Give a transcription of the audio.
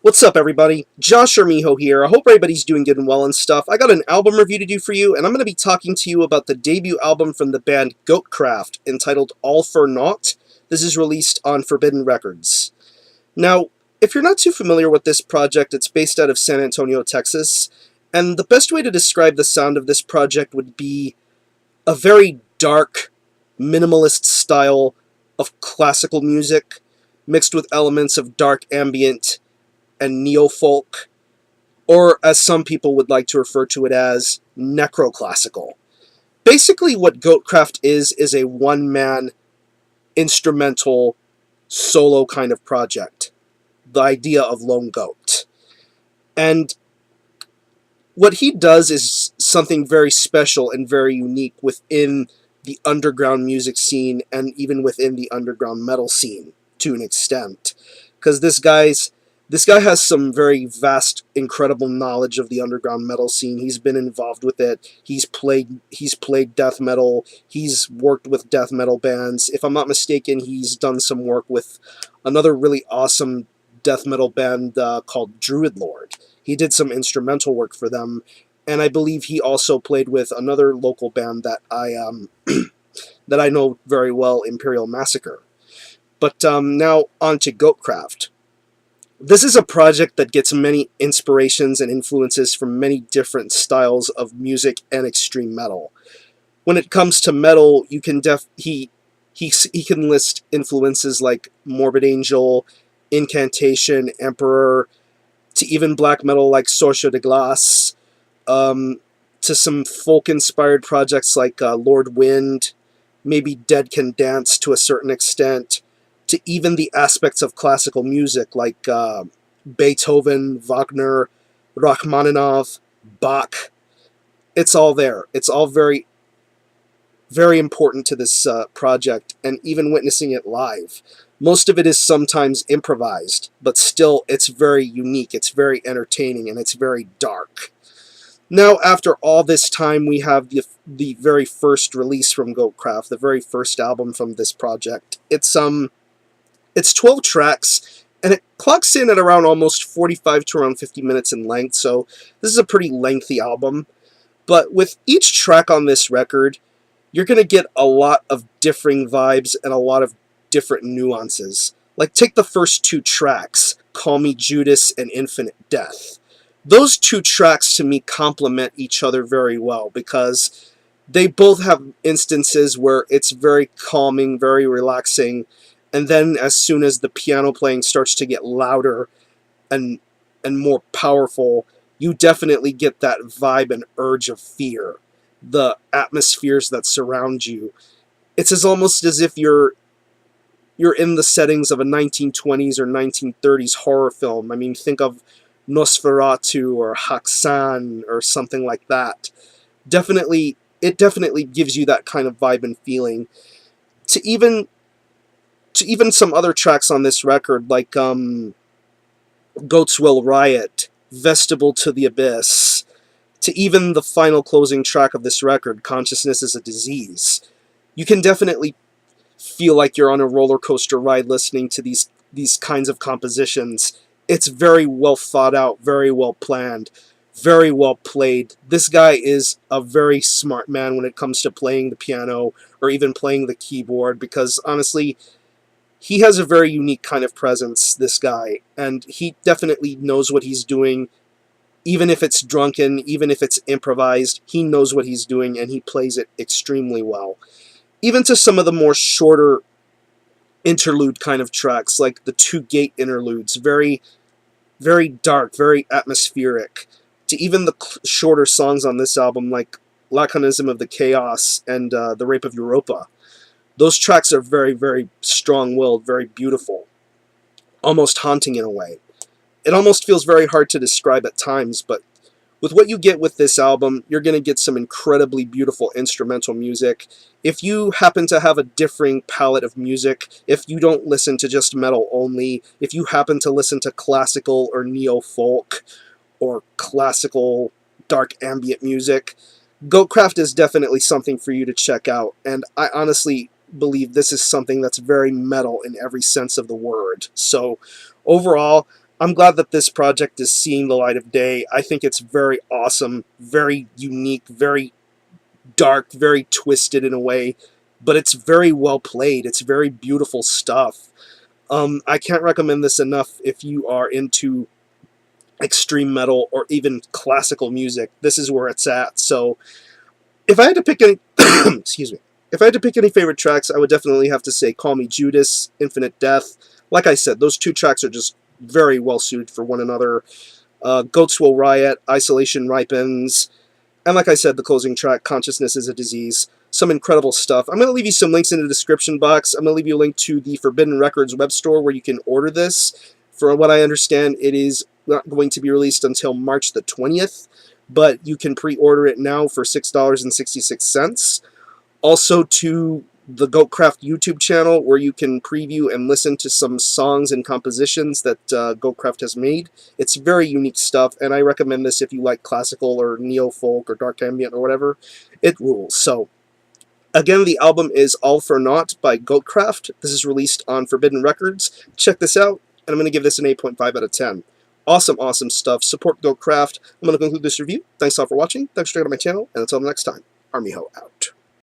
What's up, everybody? Josh or Miho here. I hope everybody's doing good and well and stuff. I got an album review to do for you, and I'm going to be talking to you about the debut album from the band Goatcraft, entitled For Naught. This is released on Forbidden Records. Now, if you're not too familiar with this project, it's based out of San Antonio, Texas, and the best way to describe the sound of this project would be a very dark, minimalist style of classical music, mixed with elements of dark ambient and neo-folk, or as some people would like to refer to it as, Necroclassical. Basically what Goatcraft is a one-man instrumental solo kind of project. The idea of Lone Goat. And what he does is something very special and very unique within the underground music scene and even within the underground metal scene to an extent. Because this guy has some very vast, incredible knowledge of the underground metal scene. He's been involved with it. He's played death metal. He's worked with death metal bands. If I'm not mistaken, he's done some work with another really awesome death metal band called Druid Lord. He did some instrumental work for them, and I believe he also played with another local band that I know very well, Imperial Massacre. But now on to Goatcraft. This is a project that gets many inspirations and influences from many different styles of music and extreme metal. When it comes to metal, you can he can list influences like Morbid Angel, Incantation, Emperor, to even black metal like Sorcia de Glace, to some folk-inspired projects like Lord Wind, maybe Dead Can Dance to a certain extent, to even the aspects of classical music like Beethoven, Wagner, Rachmaninoff, Bach. It's all there. It's all very, very important to this project, and even witnessing it live. Most of it is sometimes improvised, but still it's very unique, it's very entertaining, and it's very dark. Now, after all this time, we have the very first release from Goatcraft, the very first album from this project. It's 12 tracks, and it clocks in at around almost 45 to around 50 minutes in length, so this is a pretty lengthy album. But with each track on this record, you're going to get a lot of differing vibes and a lot of different nuances. Like, take the first two tracks, Call Me Judas and Infinite Death. Those two tracks, to me, complement each other very well, because they both have instances where it's very calming, very relaxing, and then as soon as the piano playing starts to get louder and more powerful, you definitely get that vibe and urge of fear. The atmospheres that surround you. It's almost as if you're in the settings of a 1920s or 1930s horror film. I mean, think of Nosferatu or Haxan or something like that. It definitely gives you that kind of vibe and feeling. To even some other tracks on this record, like Goats Will Riot, Vestibule to the Abyss, to even the final closing track of this record, Consciousness is a Disease. You can definitely feel like you're on a roller coaster ride listening to these kinds of compositions. It's very well thought out, very well planned, very well played. This guy is a very smart man when it comes to playing the piano or even playing the keyboard, because honestly, he has a very unique kind of presence, this guy, and he definitely knows what he's doing. Even if it's drunken, even if it's improvised, he knows what he's doing, and he plays it extremely well. Even to some of the more shorter interlude kind of tracks, like the two Gate interludes, very, very dark, very atmospheric. To even the shorter songs on this album, like Laconism of the Chaos and The Rape of Europa. Those tracks are very, very strong-willed, very beautiful, almost haunting in a way. It almost feels very hard to describe at times, but with what you get with this album, you're going to get some incredibly beautiful instrumental music. If you happen to have a differing palette of music, if you don't listen to just metal only, if you happen to listen to classical or neo-folk or classical dark ambient music, Goatcraft is definitely something for you to check out, and I honestly believe this is something that's very metal in every sense of the word. So overall, I'm glad that this project is seeing the light of day. I think it's very awesome, very unique, very dark, very twisted in a way, but it's very well played. It's very beautiful stuff. I can't recommend this enough if you are into extreme metal or even classical music. This is where it's at. So if I had to pick any excuse me, if I had to pick any favorite tracks, I would definitely have to say Call Me Judas, Infinite Death. Like I said, those two tracks are just very well suited for one another. Goats Will Riot, Isolation Ripens, and like I said, the closing track, Consciousness is a Disease. Some incredible stuff. I'm going to leave you some links in the description box. I'm going to leave you a link to the Forbidden Records web store where you can order this. For what I understand, it is not going to be released until March the 20th, but you can pre-order it now for $6.66. Also to the Goatcraft YouTube channel where you can preview and listen to some songs and compositions that Goatcraft has made. It's very unique stuff, and I recommend this if you like classical or neo-folk or dark ambient or whatever. It rules. So, again, the album is All For Naught by Goatcraft. This is released on Forbidden Records. Check this out, and I'm going to give this an 8.5 out of 10. Awesome, awesome stuff. Support Goatcraft. I'm going to conclude this review. Thanks all for watching. Thanks for checking out my channel, and until next time, Army Ho out.